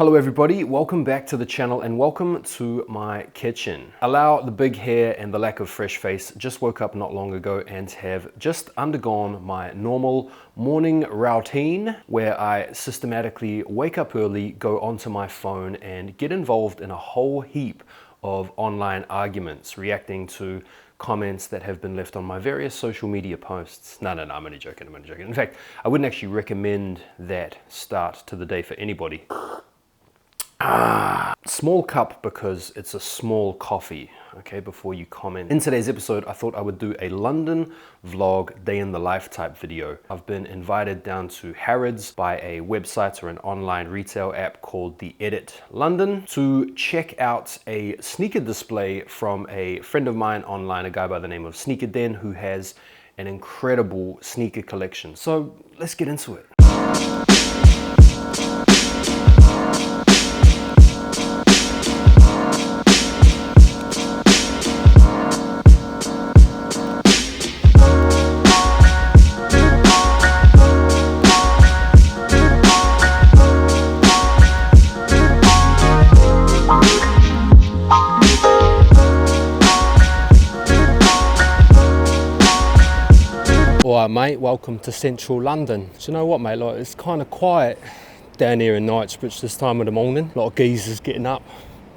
Hello everybody, welcome back to the channel and welcome to my kitchen. Allow the big hair and the lack of fresh face. Just woke up not long ago and have just undergone my normal morning routine where I systematically wake up early, go onto my phone and get involved in a whole heap of online arguments, reacting to comments that have been left on my various social media posts. No, I'm only joking, In fact, I wouldn't actually recommend that start to the day for anybody. Small cup because it's a small coffee, okay, before you comment. In today's episode, I thought I would do a London vlog, day in the life type video. I've been invited down to Harrods by a website or an online retail app called theedit.london to check out a sneaker display from a friend of mine online, a guy by the name of Sneakerdenn, who has an incredible sneaker collection. So let's get into it. Alright mate, welcome to central London. Do you know what mate, like it's kind of quiet down here in Knightsbridge this time of the morning. A lot of geezers getting up,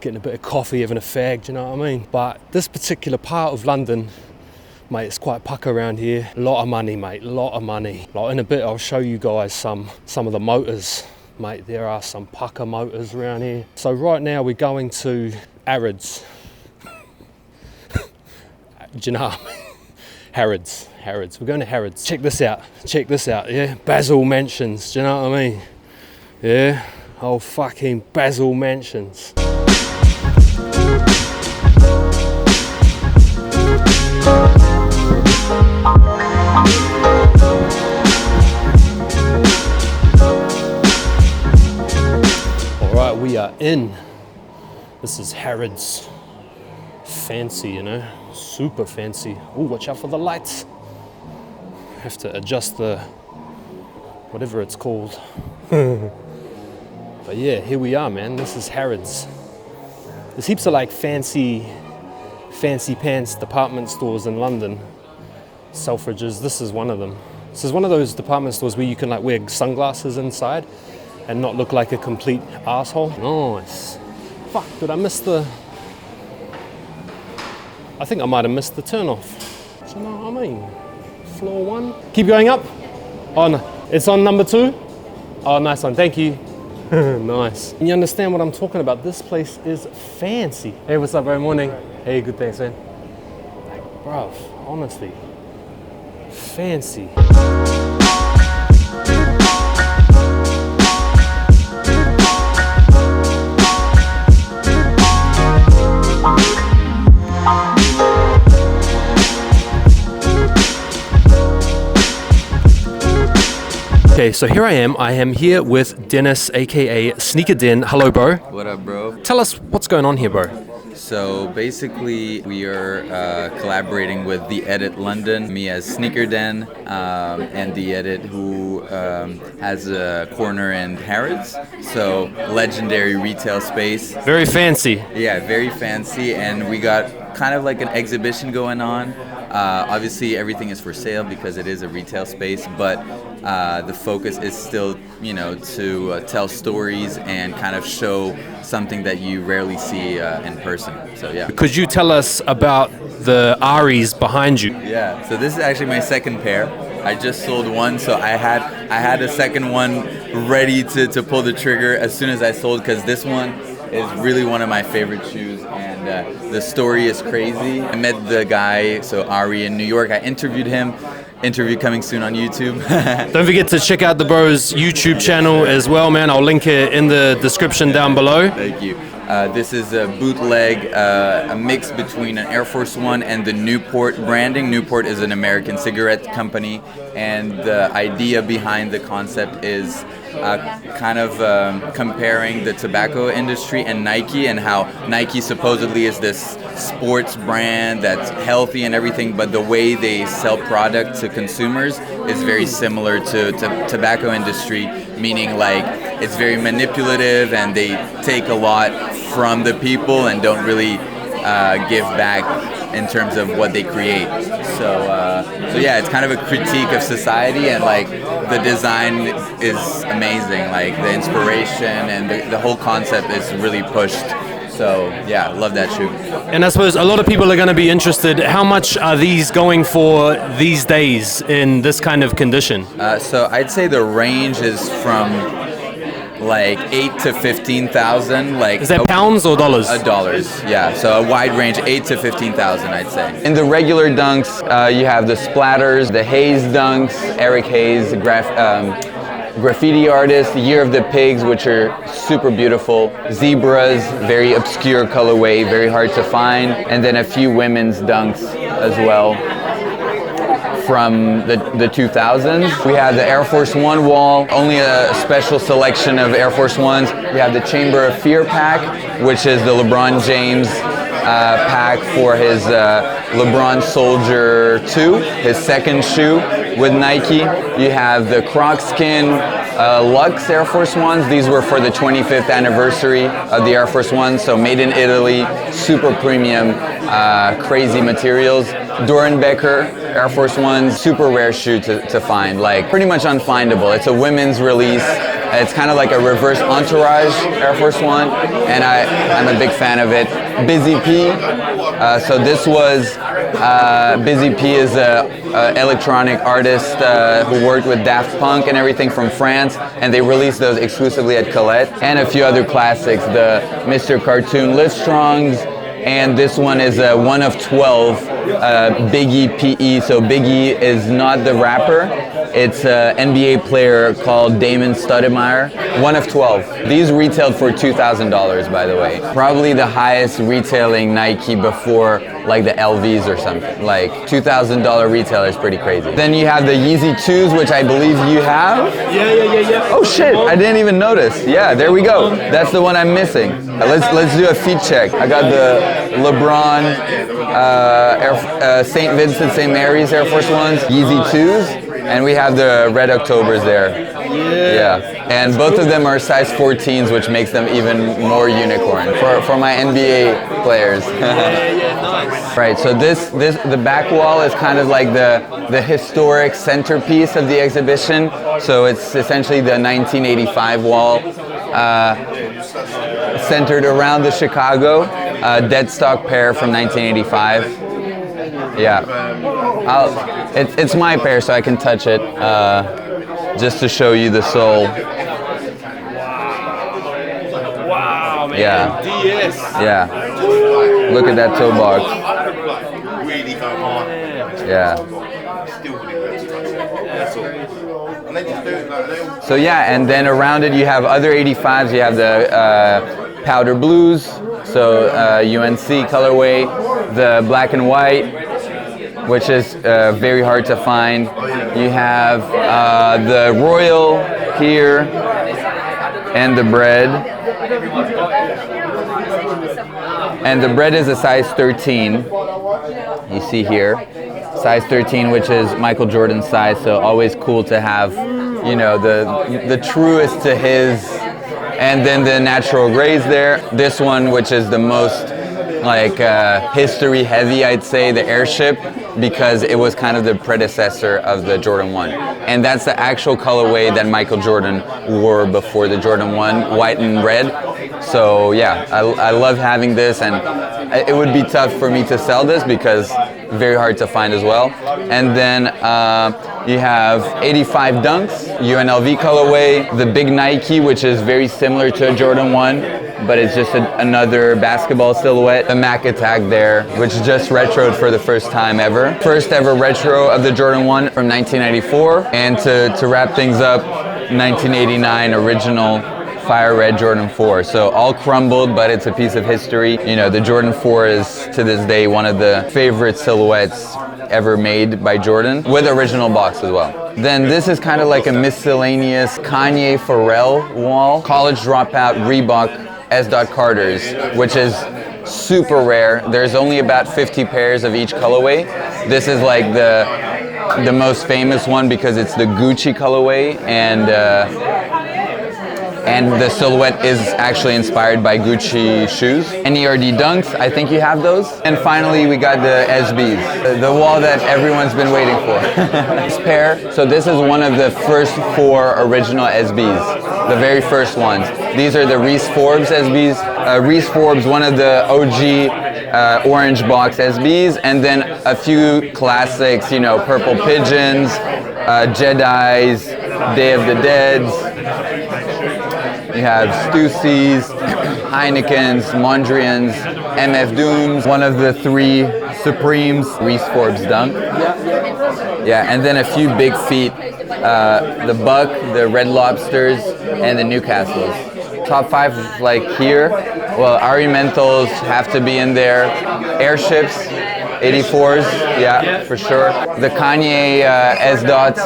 getting a bit of coffee, having a fag, do you know what I mean? But this particular part of London, mate, it's quite pucker around here. A lot of money mate, a lot of money. Like in a bit I'll show you guys some of the motors. Mate, there are some pucker motors around here. So right now we're going to Harrods. Do you know what I mean? Harrods. We're going to Harrods. Check this out, yeah? Basil Mansions, do you know what I mean? Yeah, oh fucking Basil Mansions. All right, we are in. This is Harrods. Fancy, you know, super fancy. Oh, watch out for the lights. Have to adjust the whatever it's called. But yeah, here we are, man. This is Harrods. There's heaps of like fancy pants department stores in London. Selfridges, this is one of them. This is one of those department stores where you can like wear sunglasses inside and not look like a complete asshole. Nice. Fuck, did I miss the... I think I might have missed the turn off. Do you know what I mean? Floor 1. Keep going up. Oh no, it's on number 2. Oh, nice one, thank you. Nice. You understand what I'm talking about? This place is fancy. Hey, what's up, bro? Morning. Hey, good thanks, man. Like, bruv, honestly, fancy. Okay, so here I am here with Dennis, aka Sneakerdenn. Hello, bro. What up, bro? Tell us what's going on here, bro. So basically, we are collaborating with theeditlondon, me as Sneakerdenn, and theedit, who has a corner in Harrods. So legendary retail space. Very fancy. Yeah, very fancy, and we got kind of like an exhibition going on. Obviously, everything is for sale because it is a retail space, but the focus is still, you know, to tell stories and kind of show something that you rarely see in person. So yeah. Could you tell us about the Aris behind you? Yeah. So this is actually my second pair. I just sold one, so I had a second one ready to pull the trigger as soon as I sold, because this one is really one of my favorite shoes, and the story is crazy. I met the guy, so Ari, in New York. I interviewed him. Interview coming soon on YouTube. Don't forget to check out the bro's YouTube channel as well, man. I'll link it in the description down below. Thank you. This is a bootleg, a mix between an Air Force One and the Newport branding. Newport is an American cigarette company, and the idea behind the concept is kind of comparing the tobacco industry and Nike, and how Nike supposedly is this sports brand that's healthy and everything, but the way they sell product to consumers is very similar to tobacco industry, meaning like it's very manipulative, and they take a lot from the people and don't really give back in terms of what they create. So yeah, it's kind of a critique of society, and like the design is amazing. Like the inspiration and the whole concept is really pushed. So yeah, love that shoe. And I suppose a lot of people are going to be interested, how much are these going for these days in this kind of condition? So I'd say the range is from like 8 to 15,000. Like, is that pounds or dollars? Dollars, yeah. So a wide range, 8 to 15,000, I'd say. In the regular dunks, you have the splatters, the Hayes dunks, Eric Hayes, graffiti artist, Year of the Pigs, which are super beautiful. Zebras, very obscure colorway, very hard to find. And then a few women's dunks as well from the 2000s. We have the Air Force One wall, only a special selection of Air Force Ones. We have the Chamber of Fear pack, which is the LeBron James pack for his LeBron Soldier 2, his second shoe with Nike. You have the Croc Skin Luxe Air Force Ones. These were for the 25th anniversary of the Air Force Ones, so made in Italy, super premium, crazy materials. Dorenbecker Air Force Ones, super rare shoe to find, like pretty much unfindable. It's a women's release. It's kind of like a reverse Entourage Air Force One, and I'm a big fan of it. Busy P. So this was, Busy P is an electronic artist who worked with Daft Punk and everything from France, and they released those exclusively at Colette. And a few other classics, the Mr. Cartoon Livestrongs, and this one is a 1 of 12 Biggie PE. So Biggie is not the rapper, it's an NBA player called Damon Stoudemire. 1 of 12. These retailed for $2,000, by the way. Probably the highest retailing Nike before like the LVs or something. Like $2,000 retail is pretty crazy. Then you have the Yeezy 2s, which I believe you have. Yeah. Oh shit, I didn't even notice. Yeah, there we go. That's the one I'm missing. Let's do a feet check. I got the LeBron St. Vincent St. Mary's Air Force Ones, Yeezy 2s, and we have the Red Octobers there. Yeah, and both of them are size 14s, which makes them even more unicorn for my NBA players. Nice. Right, so the back wall is kind of like the historic centerpiece of the exhibition. So it's essentially the 1985 wall, centered around the Chicago dead stock pair from 1985. Yeah, it's my pair, so I can touch it just to show you the sole. Wow, man. Yeah. DS. Yeah. Look at that toe box. Yeah. So yeah, and then around it you have other 85s. You have the powder blues, so UNC colorway, the black and white, which is very hard to find. You have the royal here, and the bread. And the bread is a size 13, you see here. Size 13, which is Michael Jordan's size, so always cool to have, you know, the truest to his, and then the natural grays there. This one, which is the most like history heavy, I'd say, the airship, because it was kind of the predecessor of the Jordan 1. And that's the actual colorway that Michael Jordan wore before the Jordan 1, white and red. So yeah, I love having this, and it would be tough for me to sell this because very hard to find as well. And then you have 85 Dunks, UNLV colorway, the big Nike, which is very similar to a Jordan 1, but it's just another basketball silhouette. The Mac Attack there, which just retroed for the first time ever. First ever retro of the Jordan 1 from 1994. And to wrap things up, 1989 original Fire Red Jordan 4. So all crumbled, but it's a piece of history. You know, the Jordan 4 is to this day one of the favorite silhouettes ever made by Jordan, with original box as well. Then this is kind of like a miscellaneous KANYE PHARELL wall. College dropout Reebok S. Carters, which is super rare. There's only about 50 pairs of each colorway. This is like the most famous one because it's the Gucci colorway, and and the silhouette is actually inspired by Gucci shoes. NERD Dunks, I think you have those. And finally, we got the SBs, the wall that everyone's been waiting for. This pair, so this is one of the first 4 original SBs, the very first ones. These are the Reese Forbes SBs. Reese Forbes, one of the OG orange box SBs, and then a few classics, you know, Purple Pigeons, Jedi's, Day of the Deads. You have Stussy's, Heineken's, Mondrian's, MF Dooms, one of the 3 Supremes, Reese Forbes Dunk. Yeah, and then a few big feet, the Buck, the Red Lobsters, and the Newcastles. Top 5 like here, well, Ari Menthols have to be in there. Airships, 84s, yeah, for sure. The KANYE S-Dots,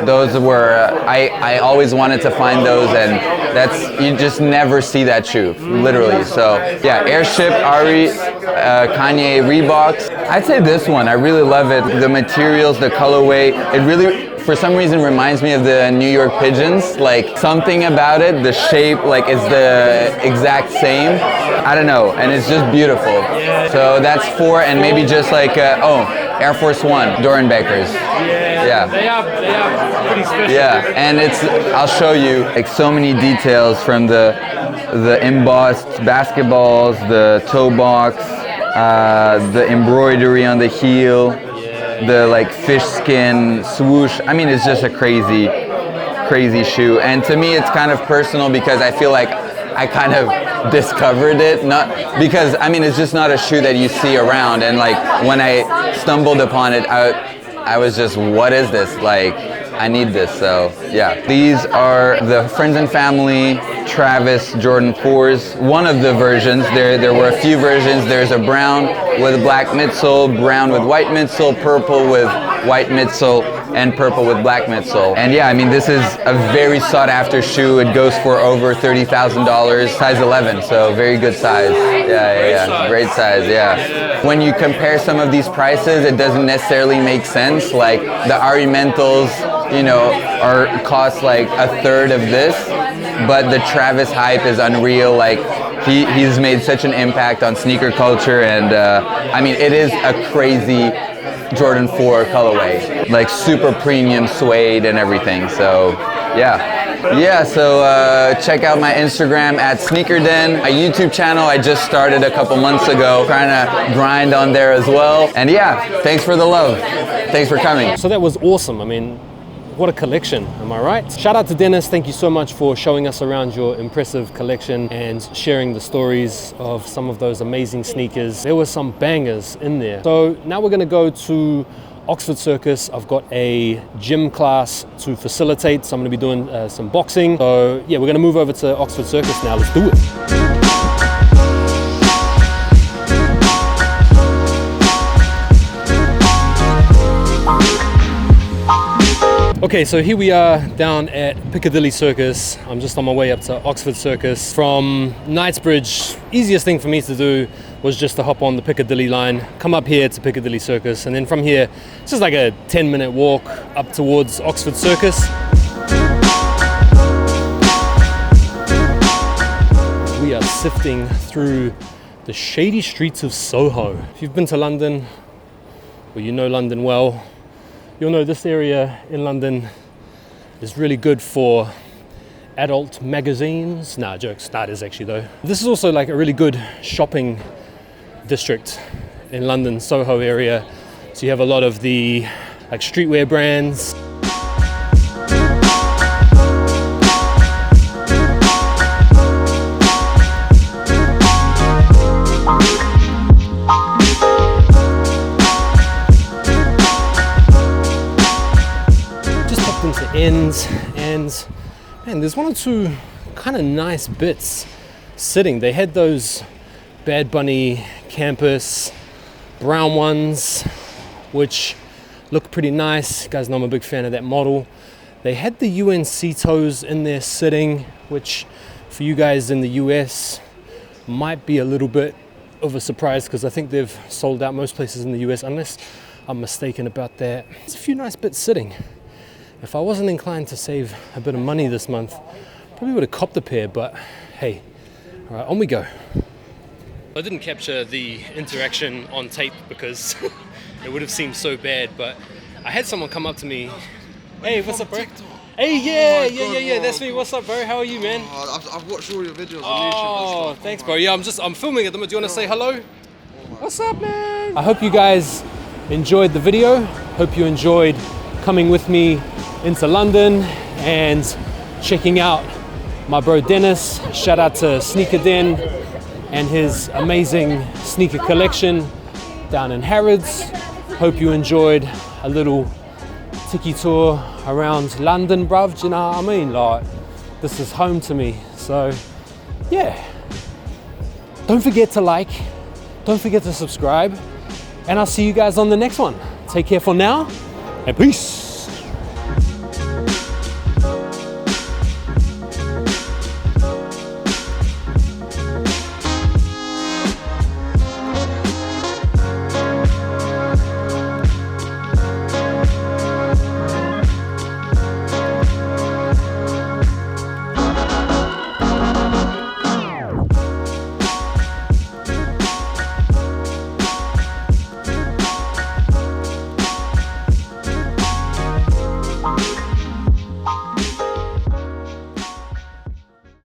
those were, I always wanted to find those, and you just never see that shoe, literally. So yeah, Airship, Ari, KANYE, Reeboks. I'd say this one, I really love it. The materials, the colorway, it really, for some reason, reminds me of the New York Pigeons. Like, something about it, the shape, like, is the exact same. I don't know, and it's just beautiful. So that's 4, and maybe just like, Air Force One, Dorenbeckers. Yeah. They are pretty special. Yeah, and I'll show you, like, so many details from the embossed basketballs, the toe box, the embroidery on the heel, the like fish skin swoosh. I mean, it's just a crazy shoe. And to me, it's kind of personal because I feel like I kind of discovered it. Not because, I mean, it's just not a shoe that you see around. And like when I stumbled upon it, I was just, what is this? Like, I need this. So yeah, these are the friends and family Travis Jordan 4s. One of the versions, there were a few versions. There's a brown with black midsole, brown with white midsole, purple with white midsole, and purple with black midsole. And yeah, I mean, this is a very sought after shoe. It goes for over $30,000, size 11, so very good size. Yeah, great size, yeah. When you compare some of these prices, it doesn't necessarily make sense. Like the Ari Menthols, you know, cost like a third of this, but the Travis hype is unreal. Like he's made such an impact on sneaker culture, and I mean, it is a crazy Jordan 4 colorway, like super premium suede and everything. So yeah, so check out my Instagram at Sneakerdenn. My YouTube channel I just started a couple months ago, trying to grind on there as well. And yeah, thanks for the love. Thanks for coming. So that was awesome. I mean, what a collection, am I right? Shout out to Dennis, thank you so much for showing us around your impressive collection and sharing the stories of some of those amazing sneakers. There were some bangers in there. So now we're gonna go to Oxford Circus. I've got a gym class to facilitate, so I'm gonna be doing some boxing. So yeah, we're gonna move over to Oxford Circus now, let's do it. Okay, so here we are down at Piccadilly Circus. I'm just on my way up to Oxford Circus. From Knightsbridge, easiest thing for me to do was just to hop on the Piccadilly line, come up here to Piccadilly Circus, and then from here, it's just like a 10-minute walk up towards Oxford Circus. We are sifting through the shady streets of Soho. If you've been to London, or you know London well, you'll know this area in London is really good for adult magazines. Nah, jokes, that is actually though. This is also like a really good shopping district in London, Soho area. So you have a lot of the like streetwear brands. Ends, and man, there's one or two kind of nice bits sitting. They had those Bad Bunny campus brown ones, which look pretty nice. You guys know I'm a big fan of that model. They had the UNC toes in there sitting, which for you guys in the US might be a little bit of a surprise because I think they've sold out most places in the US, unless I'm mistaken about that. There's a few nice bits sitting. If I wasn't inclined to save a bit of money this month, Probably would have copped a pair, but hey, all right, on we go. I didn't capture the interaction on tape because it would have seemed so bad, but I had someone come up to me. Hey, what's up, bro? Hey, yeah, that's me. What's up, bro? How are you, man? I've watched all your videos on Oh, YouTube. thanks, bro. Yeah, I'm filming at the moment. Do you want to say hello? What's up, man? I hope you guys enjoyed the video. Hope you enjoyed coming with me into London and checking out my bro Dennis. Shout out to Sneakerdenn and his amazing sneaker collection down in Harrods. Hope you enjoyed a little tiki tour around London, bruv. Do you know what I mean? Like, this is home to me. So, yeah. Don't forget to like, don't forget to subscribe, and I'll see you guys on the next one. Take care for now, and peace.